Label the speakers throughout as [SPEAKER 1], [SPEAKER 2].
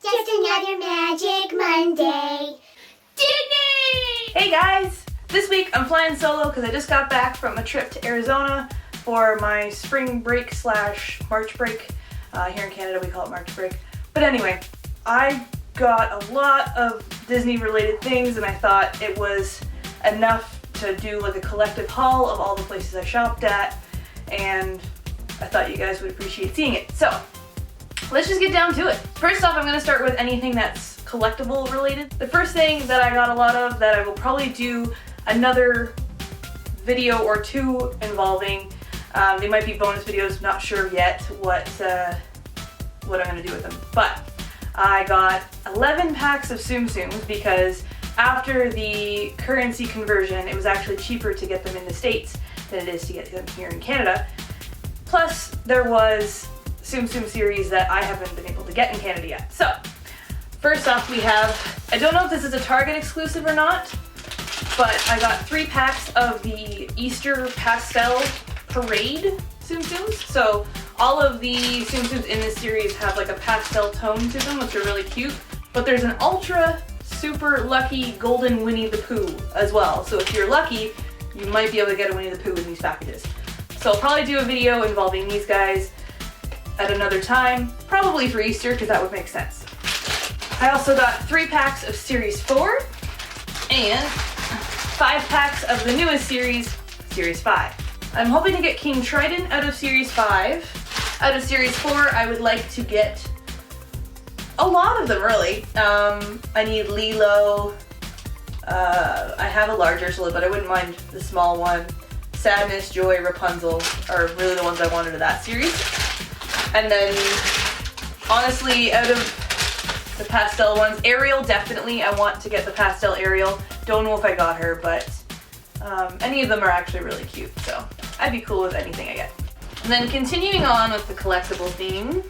[SPEAKER 1] Just another Magic Monday. Didnee!
[SPEAKER 2] Hey guys! This week I'm flying solo because I just got back from a trip to Arizona for my spring break slash March break. Here in Canada we call it March break. But anyway, I got a lot of Disney related things and I thought it was enough to do like a collective haul of all the places I shopped at, and I thought you guys would appreciate seeing it. So let's just get down to it. First off, I'm going to start with anything that's collectible related. The first thing that I got a lot of that I will probably do another video or two involving, they might be bonus videos, not sure yet what I'm going to do with them. But I got 11 packs of Tsum Tsums because after the currency conversion, it was actually cheaper to get them in the States than it is to get them here in Canada. Plus, there was Tsum Tsum series that I haven't been able to get in Canada yet. So, first off we have, I don't know if this is a Target exclusive or not, but I got 3 packs of the Easter Pastel Parade Tsum Tsums. So, all of the Tsum Tsums in this series have like a pastel tone to them, which are really cute. But there's an ultra super lucky golden Winnie the Pooh as well. So if you're lucky, you might be able to get a Winnie the Pooh in these packages. So I'll probably do a video involving these guys at another time, probably for Easter, because that would make sense. I also got 3 packs of Series 4 and 5 packs of the newest series, Series 5. I'm hoping to get King Trident out of Series 5. Out of Series 4, I would like to get a lot of them, really. I need Lilo. I have a large Ursula, but I wouldn't mind the small one. Sadness, Joy, Rapunzel are really the ones I wanted of that series. And then, honestly, out of the pastel ones, Ariel, definitely. I want to get the pastel Ariel. Don't know if I got her, but any of them are actually really cute, so I'd be cool with anything I get. And then continuing on with the collectible theme,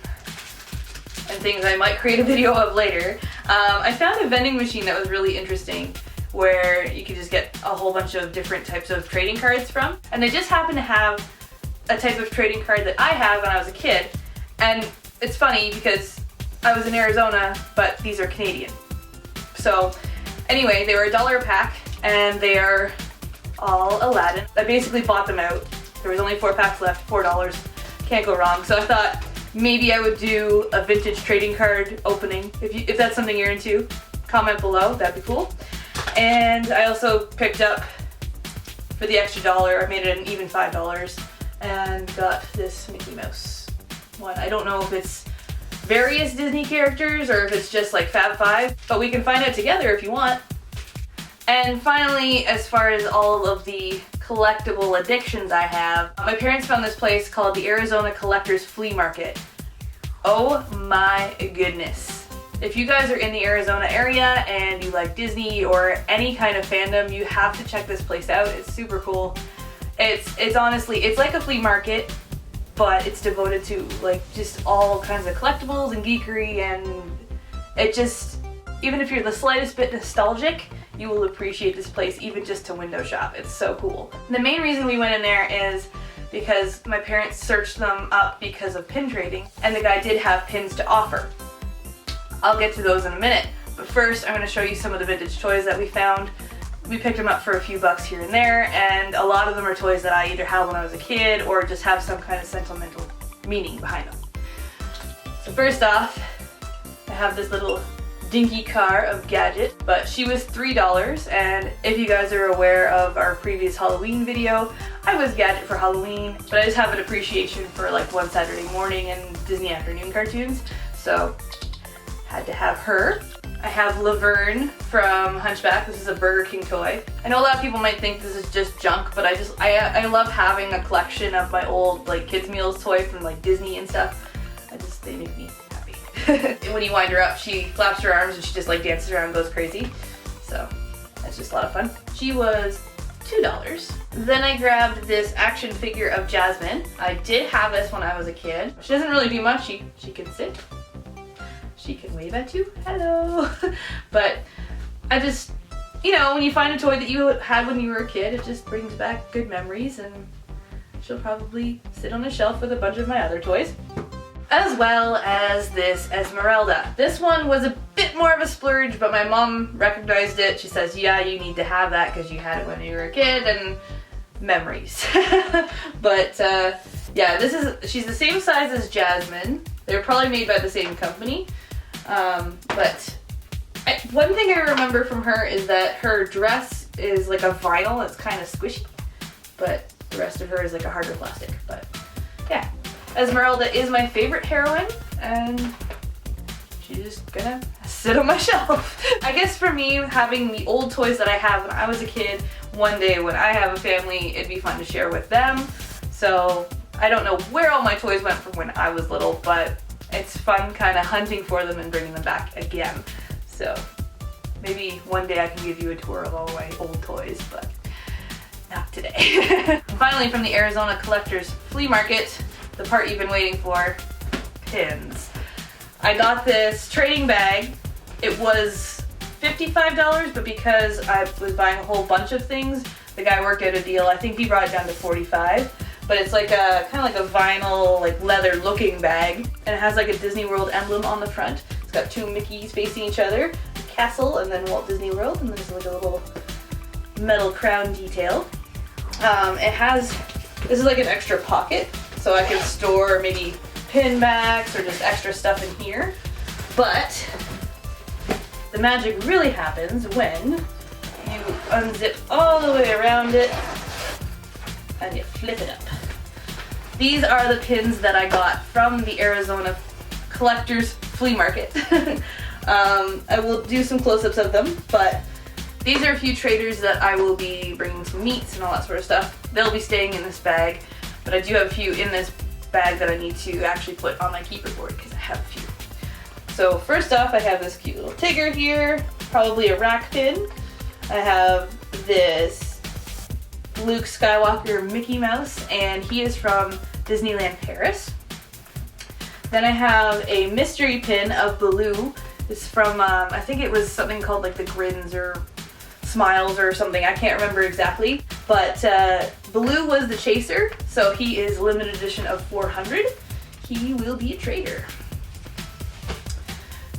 [SPEAKER 2] and things I might create a video of later, I found a vending machine that was really interesting where you could just get a whole bunch of different types of trading cards from. And they just happen to have a type of trading card that I had when I was a kid. And it's funny because I was in Arizona, but these are Canadian. So anyway, they were $1 a pack and they are all Aladdin. I basically bought them out. There was only 4 packs left, $4. Can't go wrong. So I thought, maybe I would do a vintage trading card opening. If that's something you're into, comment below, that'd be cool. And I also picked up, for the extra $1, I made it an even $5, and got this Mickey Mouse one. I don't know if it's various Disney characters or if it's just like Fab 5, but we can find out together if you want. And finally, as far as all of the collectible addictions I have, my parents found this place called the Arizona Collectors Flea Market. Oh my goodness. If you guys are in the Arizona area and you like Disney or any kind of fandom, you have to check this place out. It's super cool. It's honestly, it's like a flea market, but it's devoted to like just all kinds of collectibles and geekery, and it just, even if you're the slightest bit nostalgic, you will appreciate this place even just to window shop. It's so cool. The main reason we went in there is because my parents searched them up because of pin trading, and the guy did have pins to offer. I'll get to those in a minute, but first I'm going to show you some of the vintage toys that we found. We picked them up for a few bucks here and there, and a lot of them are toys that I either had when I was a kid or just have some kind of sentimental meaning behind them. So first off, I have this little dinky car of Gadget, but she was $3, and if you guys are aware of our previous Halloween video, I was Gadget for Halloween, but I just have an appreciation for like One Saturday Morning and Disney afternoon cartoons, so had to have her. I have Laverne from Hunchback. This is a Burger King toy. I know a lot of people might think this is just junk, but I love having a collection of my old like kids meals toy from like Disney and stuff. They make me happy. When you wind her up, she flaps her arms and she just like dances around and goes crazy. So that's just a lot of fun. She was $2. Then I grabbed this action figure of Jasmine. I did have this when I was a kid. She doesn't really do much. She can sit. She can wave at you, hello. But I just, you know, when you find a toy that you had when you were a kid, it just brings back good memories, and she'll probably sit on a shelf with a bunch of my other toys. as well as this Esmeralda. This one was a bit more of a splurge, but my mom recognized it. She says, yeah, you need to have that because you had it when you were a kid, and memories. But yeah, she's the same size as Jasmine. They're probably made by the same company. But one thing I remember from her is that her dress is like a vinyl. It's kind of squishy, but the rest of her is like a harder plastic. But yeah, Esmeralda is my favorite heroine, and she's just gonna sit on my shelf. I guess for me, having the old toys that I have when I was a kid, one day when I have a family, it'd be fun to share with them. So I don't know where all my toys went from when I was little, but it's fun kind of hunting for them and bringing them back again. So maybe one day I can give you a tour of all my old toys, but not today. Finally, from the Arizona Collectors Flea Market, the part you've been waiting for, pins. I got this trading bag. It was $55, but because I was buying a whole bunch of things, the guy worked out a deal. I think he brought it down to $45. But it's like a kind of like a vinyl, like leather looking bag, and it has like a Disney World emblem on the front. It's got two Mickeys facing each other, a castle, and then Walt Disney World, and there's like a little metal crown detail. This is like an extra pocket, so I can store maybe pin backs or just extra stuff in here. But the magic really happens when you unzip all the way around it and you flip it up. These are the pins that I got from the Arizona Collectors Flea Market. I will do some close-ups of them, but these are a few traders that I will be bringing some meats and all that sort of stuff. They'll be staying in this bag, but I do have a few in this bag that I need to actually put on my keeper board because I have a few. So first off, I have this cute little Tigger here, probably a rack pin. I have this Luke Skywalker Mickey Mouse, and he is from Disneyland Paris. Then I have a mystery pin of Baloo. It's from, I think it was something called like the Grins or Smiles or something. I can't remember exactly. But Baloo was the chaser, so he is limited edition of 400. He will be a trader.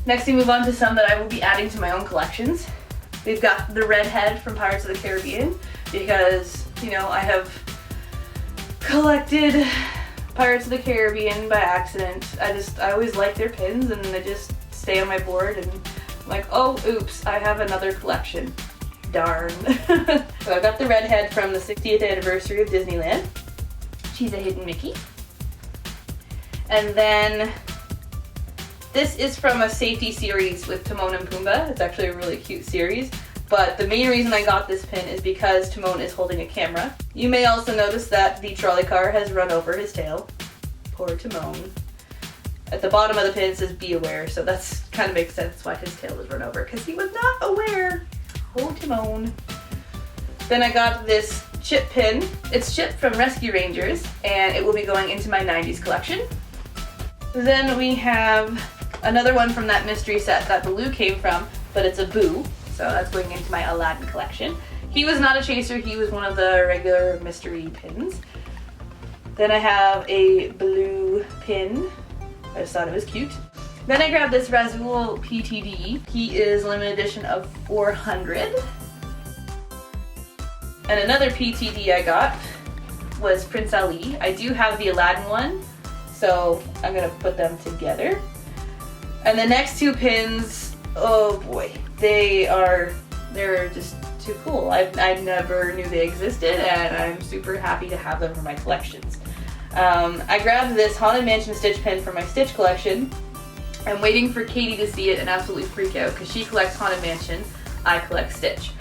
[SPEAKER 2] Next we move on to some that I will be adding to my own collections. We've got the Redhead from Pirates of the Caribbean, because, you know, I have collected Pirates of the Caribbean by accident. I always like their pins, and they just stay on my board, and I'm like, oh, oops, I have another collection. Darn. So I've got the Redhead from the 60th anniversary of Disneyland. She's a hidden Mickey. And then this is from a safety series with Timon and Pumbaa. It's actually a really cute series. But the main reason I got this pin is because Timon is holding a camera. You may also notice that the trolley car has run over his tail. Poor Timon. At the bottom of the pin it says be aware, so that's kind of makes sense why his tail was run over, because he was not aware. Oh, Timon. Then I got this Chip pin. It's Chip from Rescue Rangers, and it will be going into my 90s collection. Then we have another one from that mystery set that Baloo came from, but it's a Boo. So that's going into my Aladdin collection. He was not a chaser, he was one of the regular mystery pins. Then I have a blue pin. I just thought it was cute. Then I grabbed this Razul PTD. He is limited edition of 400. And another PTD I got was Prince Ali. I do have the Aladdin one, so I'm gonna put them together. And the next two pins, oh boy. They're just too cool. I never knew they existed, and I'm super happy to have them for my collections. I grabbed this Haunted Mansion Stitch pin for my Stitch collection. I'm waiting for Katie to see it and absolutely freak out, because she collects Haunted Mansion, I collect Stitch.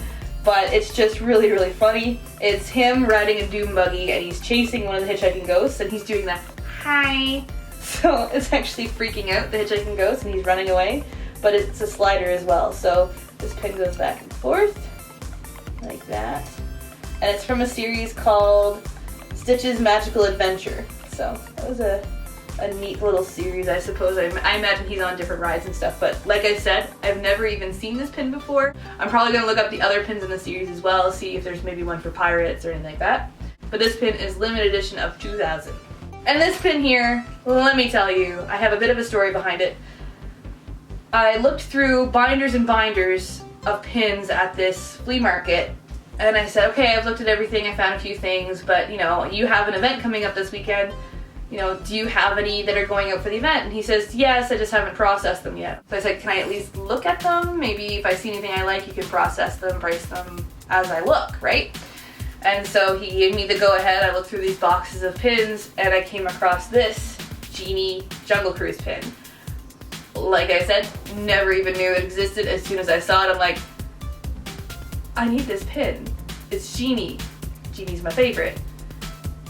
[SPEAKER 2] But it's just really, really funny. It's him riding a doom buggy, and he's chasing one of the hitchhiking ghosts, and he's doing that, hi. So it's actually freaking out the hitchhiking ghost, and he's running away. But it's a slider as well, so this pin goes back and forth, like that. And it's from a series called Stitch's Magical Adventure. So that was a neat little series, I suppose. I imagine he's on different rides and stuff, but like I said, I've never even seen this pin before. I'm probably going to look up the other pins in the series as well, see if there's maybe one for pirates or anything like that. But this pin is limited edition of 2000. And this pin here, let me tell you, I have a bit of a story behind it. I looked through binders and binders of pins at this flea market, and I said, okay, I've looked at everything, I found a few things, but you know, you have an event coming up this weekend. You know, do you have any that are going out for the event? And he says, yes, I just haven't processed them yet. So I said, can I at least look at them? Maybe if I see anything I like, you can process them, price them as I look, right? And so he gave me the go-ahead. I looked through these boxes of pins and I came across this Didnee Jungle Cruise pin. Like I said, never even knew it existed. As soon as I saw it, I'm like, I need this pin. It's Didnee. Dinee's my favorite.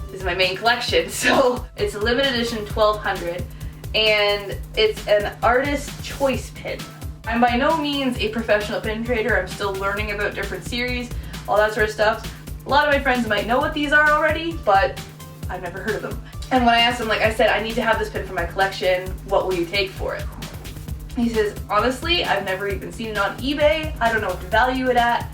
[SPEAKER 2] This is my main collection. So it's a limited edition 1200 and it's an artist choice pin. I'm by no means a professional pin trader. I'm still learning about different series, all that sort of stuff. A lot of my friends might know what these are already, but I've never heard of them. And when I asked him, like I said, I need to have this pin for my collection, what will you take for it? He says, honestly, I've never even seen it on eBay. I don't know what to value it at.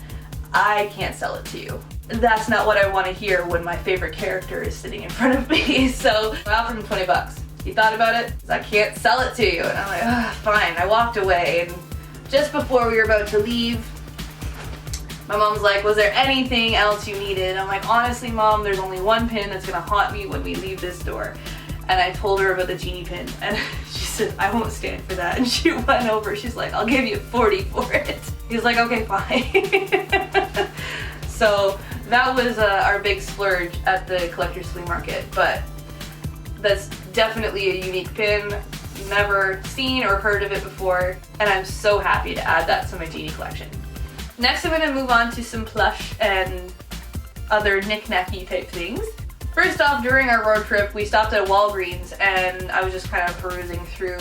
[SPEAKER 2] I can't sell it to you. That's not what I want to hear when my favorite character is sitting in front of me. So I offered him 20 bucks. He thought about it. I can't sell it to you. And I'm like, ah, fine. I walked away, and just before we were about to leave, my mom's like, was there anything else you needed? I'm like, honestly, Mom, there's only one pin that's gonna haunt me when we leave this door. And I told her about the Didnee pin, and she said, I won't stand for that. And she went over, she's like, I'll give you 40 for it. He's like, okay, fine. So that was our big splurge at the collector's flea market, but that's definitely a unique pin. Never seen or heard of it before, and I'm so happy to add that to my Didnee collection. Next, I'm going to move on to some plush and other knick-knacky type things. First off, during our road trip, we stopped at a Walgreens, and I was just kind of perusing through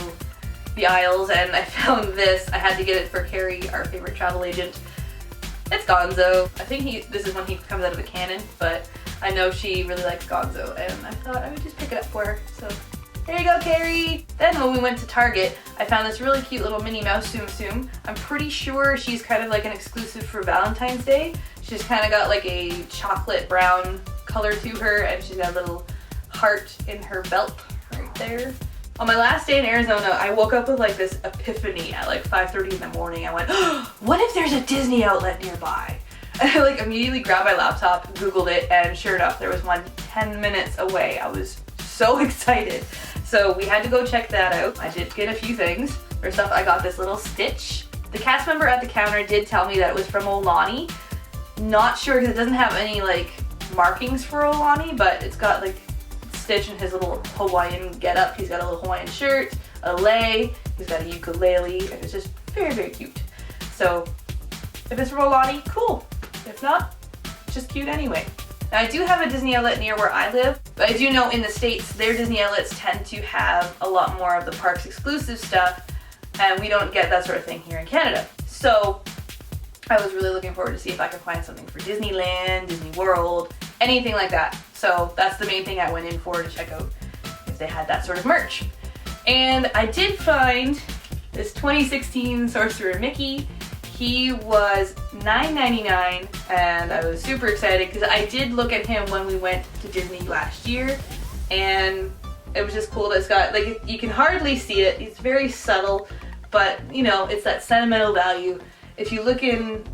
[SPEAKER 2] the aisles, and I found this. I had to get it for Carrie, our favorite travel agent. It's Gonzo. I think this is when he comes out of a cannon, but I know she really likes Gonzo, and I thought I would just pick it up for her. So there you go, Carrie. Then when we went to Target, I found this really cute little Minnie Mouse Tsum Tsum. I'm pretty sure she's kind of like an exclusive for Valentine's Day. She's kind of got like a chocolate brown color to her, and she's got a little heart in her belt right there. On my last day in Arizona, I woke up with like this epiphany at like 5:30 in the morning. I went, oh, what if there's a Disney outlet nearby? And I like immediately grabbed my laptop, Googled it, and sure enough, there was one 10 minutes away. I was so excited. So we had to go check that out. I did get a few things. First off, I got this little stitch. The cast member at the counter did tell me that it was from Olani. Not sure because it doesn't have any like markings for Olani, but it's got like Stitch in his little Hawaiian getup. He's got a little Hawaiian shirt, a lei, he's got a ukulele, and it's just very, very cute. So if it's from Olani, cool. If not, it's just cute anyway. Now I do have a Disney outlet near where I live, but I do know in the States, their Disney outlets tend to have a lot more of the parks exclusive stuff, and we don't get that sort of thing here in Canada. So I was really looking forward to see if I could find something for Disneyland, Disney World, anything like that. So that's the main thing I went in for, to check out if they had that sort of merch. And I did find this 2016 Sorcerer Mickey. He was $9.99, and I was super excited because I did look at him when we went to Disney last year, and it was just cool that it's got, like, you can hardly see it. It's very subtle, but you know, it's that sentimental value. If you look in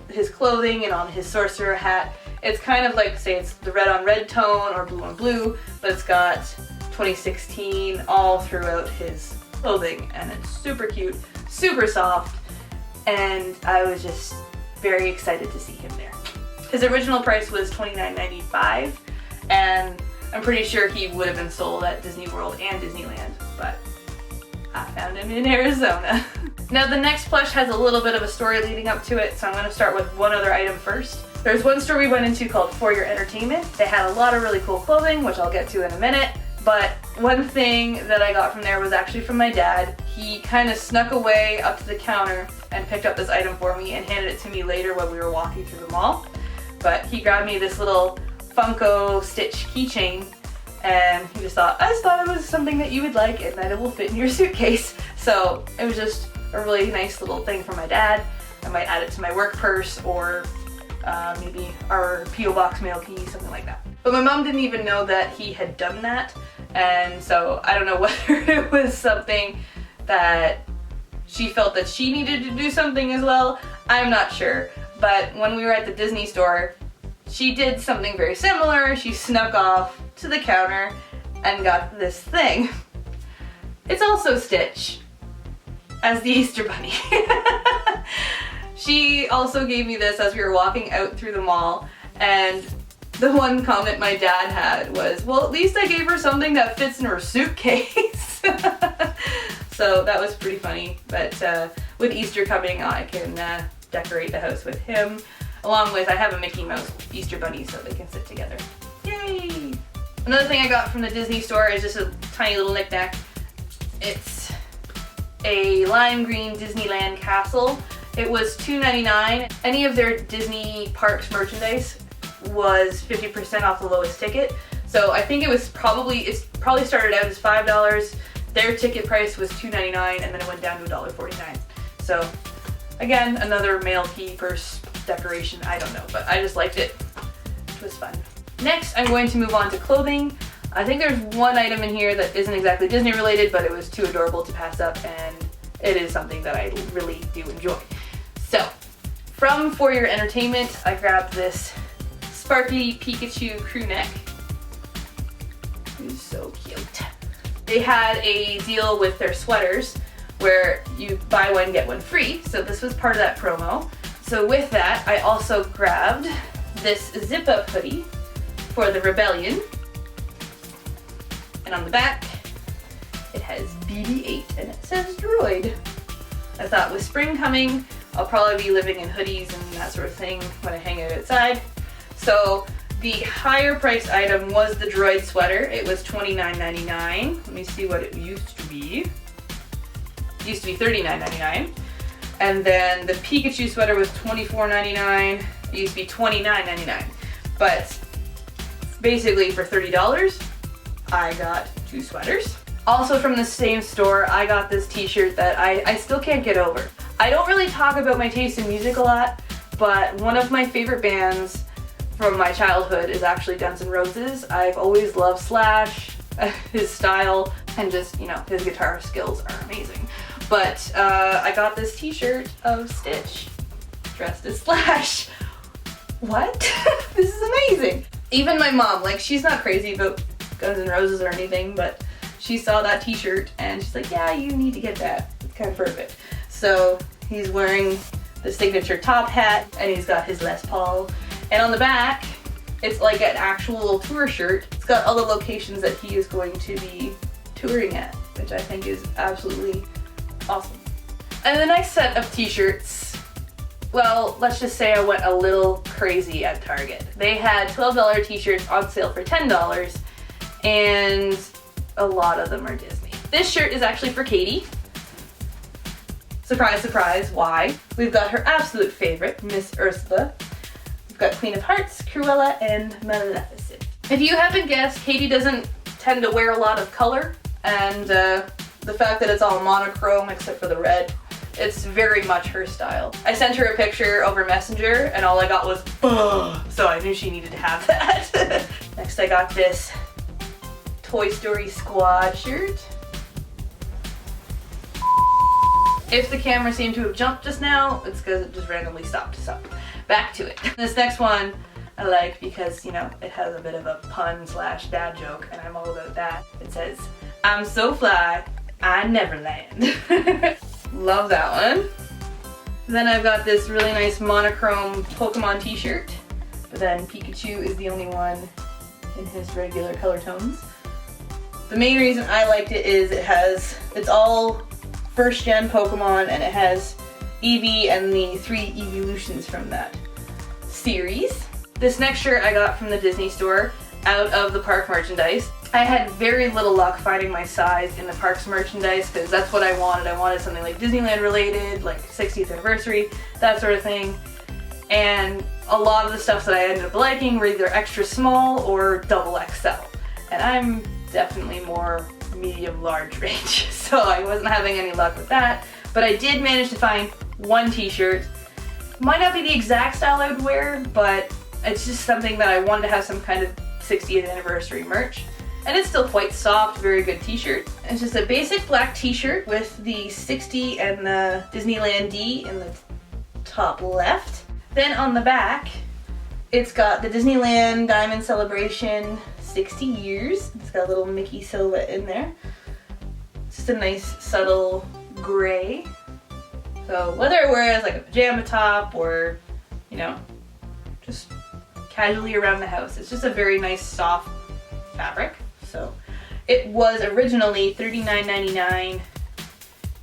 [SPEAKER 2] his clothing and on his sorcerer hat, it's kind of like, say it's the red on red tone or blue on blue, but it's got 2016 all throughout his clothing, and it's super cute, super soft, and I was just very excited to see him there. His original price was $29.95, and I'm pretty sure he would have been sold at Disney World and Disneyland, but I found him in Arizona. Now the next plush has a little bit of a story leading up to it, so I'm going to start with one other item first. There's one store we went into called For Your Entertainment. They had a lot of really cool clothing, which I'll get to in a minute, but one thing that I got from there was actually from my dad. He kind of snuck away up to the counter and picked up this item for me and handed it to me later when we were walking through the mall. But he grabbed me this little Funko Stitch keychain, and he just thought, I just thought it was something that you would like and that it will fit in your suitcase. So it was just a really nice little thing for my dad. I might add it to my work purse, or maybe our P.O. Box mail key, something like that. But my mom didn't even know that he had done that And so I don't know whether it was something that she felt that she needed to do something as well. I'm not sure. But when we were at the Disney store, she did something very similar. She snuck off to the counter and got this thing. It's also Stitch as the Easter Bunny. She also gave me this as we were walking out through the mall, and the one comment my dad had was, well, at least I gave her something that fits in her suitcase. So that was pretty funny, but with Easter coming, I can decorate the house with him, along with, I have a Mickey Mouse Easter Bunny so they can sit together. Yay! Another thing I got from the Disney store is just a tiny little knickknack. It's a lime green Disneyland castle. It was $2.99. Any of their Disney parks merchandise was 50% off the lowest ticket. So I think it's probably started out as $5. Their ticket price was $2.99 and then it went down to $1.49. So again, another male key purse decoration, I don't know, but I just liked it. It was fun. Next, I'm going to move on to clothing. I think there's one item in here that isn't exactly Disney related, but it was too adorable to pass up, and it is something that I really do enjoy. So, from For Your Entertainment, I grabbed this sparkly Pikachu crew neck. It's so cute. They had a deal with their sweaters where you buy one, get one free, so this was part of that promo. So with that, I also grabbed this zip-up hoodie for the Rebellion. And on the back, it has BB-8 and it says Droid. I thought with spring coming, I'll probably be living in hoodies and that sort of thing when I hang out outside. So the higher priced item was the Droid sweater. It was $29.99. Let me see what it used to be. It used to be $39.99. And then the Pikachu sweater was $24.99. It used to be $29.99. But basically for $30, I got 2 sweaters. Also from the same store, I got this t-shirt that I still can't get over. I don't really talk about my taste in music a lot, but one of my favorite bands from my childhood is actually Guns N' Roses. I've always loved Slash, his style, and just, you know, his guitar skills are amazing. But I got this t-shirt of Stitch dressed as Slash. What? This is amazing. Even my mom, like, she's not crazy about Guns N' Roses or anything, but she saw that t-shirt and she's like, yeah, you need to get that. It's kind of perfect. So he's wearing the signature top hat and he's got his Les Paul. And on the back, it's like an actual tour shirt. It's got all the locations that he is going to be touring at, which I think is absolutely awesome. And the next set of t-shirts, well, let's just say I went a little crazy at Target. They had $12 t-shirts on sale for $10, and a lot of them are Disney. This shirt is actually for Katie. Surprise, surprise, why? We've got her absolute favorite, Miss Ursula. We've got Queen of Hearts, Cruella, and Maleficent. If you haven't guessed, Katie doesn't tend to wear a lot of color, and the fact that it's all monochrome except for the red, it's very much her style. I sent her a picture over Messenger and all I got was "Ugh," so I knew she needed to have that. Next I got this Toy Story Squad shirt. If the camera seemed to have jumped just now, it's because it just randomly stopped. So back to it. This next one I like because, you know, it has a bit of a pun / dad joke and I'm all about that. It says, "I'm so fly, I never land." Love that one. Then I've got this really nice monochrome Pokemon t-shirt, but then Pikachu is the only one in his regular color tones. The main reason I liked it is it's all first gen Pokemon and it has Eevee and the 3 evolutions from that series. This next shirt I got from the Disney store out of the park merchandise. I had very little luck finding my size in the parks merchandise because that's what I wanted. I wanted something like Disneyland related, like 60th anniversary, that sort of thing. And a lot of the stuff that I ended up liking were either extra small or double XL. And I'm definitely more medium large range, so I wasn't having any luck with that. But I did manage to find one t-shirt. Might not be the exact style I would wear, but it's just something that I wanted to have some kind of 60th anniversary merch. and it's still quite soft, very good t-shirt. It's just a basic black t-shirt with the 60 and the Disneyland D in the top left. Then on the back, it's got the Disneyland Diamond Celebration 60 years. It's got a little Mickey silhouette in there. It's just a nice subtle gray. So whether I wear it as like a pajama top or, you know, just casually around the house, it's just a very nice soft fabric. So it was originally $39.99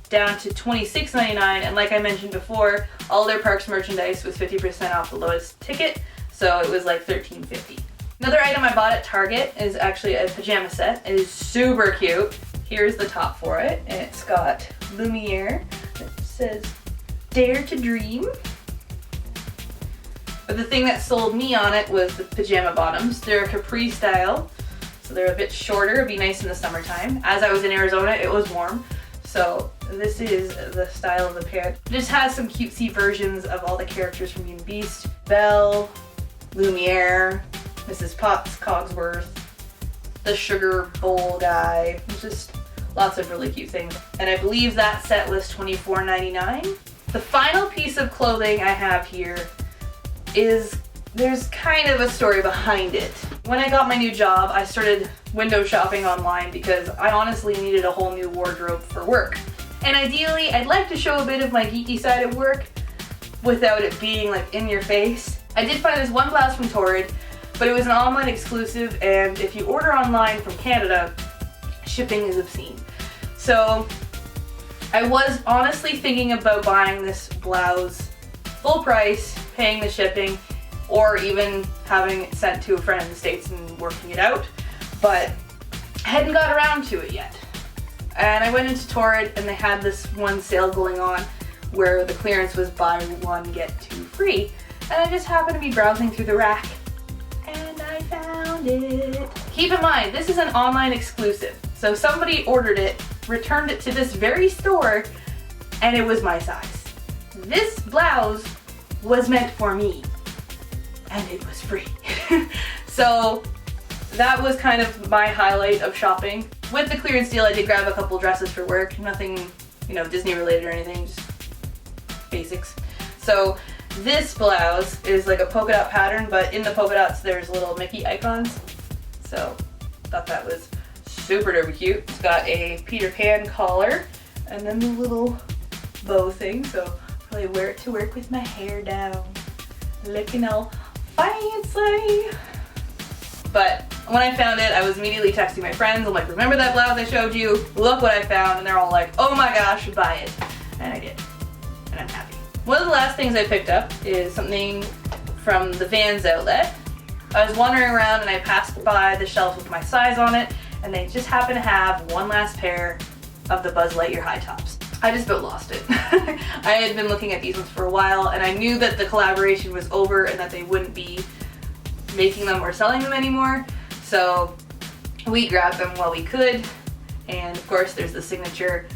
[SPEAKER 2] down to $26.99, and like I mentioned before, all their parks merchandise was 50% off the lowest ticket, so it was like $13.50. Another item I bought at Target is actually a pajama set. It is super cute. Here's the top for it, and it's got Lumiere. It says, "Dare to Dream." But the thing that sold me on it was the pajama bottoms. They're a capri style, so they're a bit shorter. It'd be nice in the summertime. As I was in Arizona, it was warm, so this is the style of the pant. It just has some cutesy versions of all the characters from Beauty and the Beast. Belle, Lumiere, Mrs. Potts, Cogsworth, the sugar bowl guy. It's just lots of really cute things. And I believe that set was $24.99. The final piece of clothing I have here is, there's kind of a story behind it. When I got my new job, I started window shopping online because I honestly needed a whole new wardrobe for work. And ideally, I'd like to show a bit of my geeky side at work without it being like in your face. I did find this one blouse from Torrid, but it was an online exclusive, and if you order online from Canada, shipping is obscene. So I was honestly thinking about buying this blouse full price, paying the shipping, or even having it sent to a friend in the States and working it out, but I hadn't got around to it yet. And I went into Torrid, and they had this one sale going on where the clearance was buy one, get two free. And I just happened to be browsing through the rack, and I found it. Keep in mind, this is an online exclusive. So somebody ordered it, returned it to this very store, and it was my size. This blouse was meant for me, and it was free. So that was kind of my highlight of shopping. With the clearance deal, I did grab a couple dresses for work. Nothing, you know, Disney related or anything, just basics. So this blouse is like a polka dot pattern, but in the polka dots there's little Mickey icons. So thought that was super duper cute. It's got a Peter Pan collar and then the little bow thing, so probably wear it to work with my hair down, looking all fancy. But when I found it, I was immediately texting my friends. I'm like, remember that blouse I showed you? Look what I found. And they're all like, oh my gosh, buy it. And I did. And I'm happy. One of the last things I picked up is something from the Vans outlet. I was wandering around and I passed by the shelf with my size on it, and they just happened to have one last pair of the Buzz Lightyear high tops. I just about lost it. I had been looking at these ones for a while, and I knew that the collaboration was over and that they wouldn't be making them or selling them anymore. So we grabbed them while we could, and of course there's the signature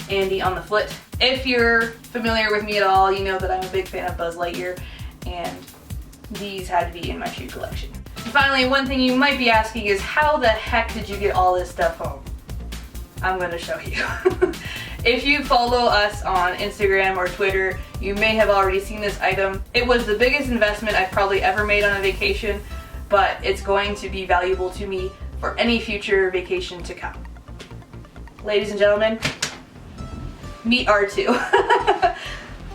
[SPEAKER 2] Andy on the foot. If you're familiar with me at all, you know that I'm a big fan of Buzz Lightyear, and these had to be in my shoe collection. And finally, one thing you might be asking is, how the heck did you get all this stuff home? I'm going to show you. If you follow us on Instagram or Twitter, you may have already seen this item. It was the biggest investment I've probably ever made on a vacation, but it's going to be valuable to me for any future vacation to come. Ladies and gentlemen, meet R2.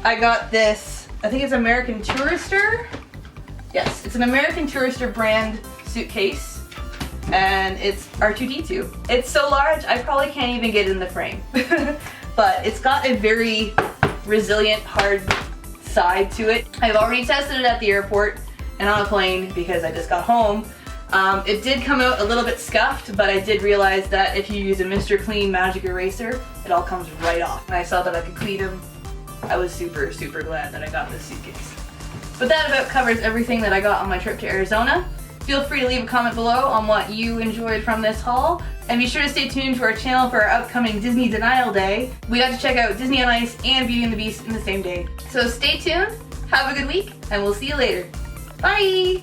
[SPEAKER 2] I got this, I think it's American Tourister. Yes, it's an American Tourister brand suitcase, and it's R2-D2. It's so large, I probably can't even get in the frame. But it's got a very resilient, hard side to it. I've already tested it at the airport and on a plane because I just got home. It did come out a little bit scuffed, but I did realize that if you use a Mr. Clean Magic Eraser, it all comes right off. And I saw that I could clean them. I was super, super glad that I got this suitcase. But that about covers everything that I got on my trip to Arizona. Feel free to leave a comment below on what you enjoyed from this haul. And be sure to stay tuned to our channel for our upcoming Disney Denial Day. We got to check out Disney on Ice and Beauty and the Beast in the same day. So stay tuned, have a good week, and we'll see you later. Bye!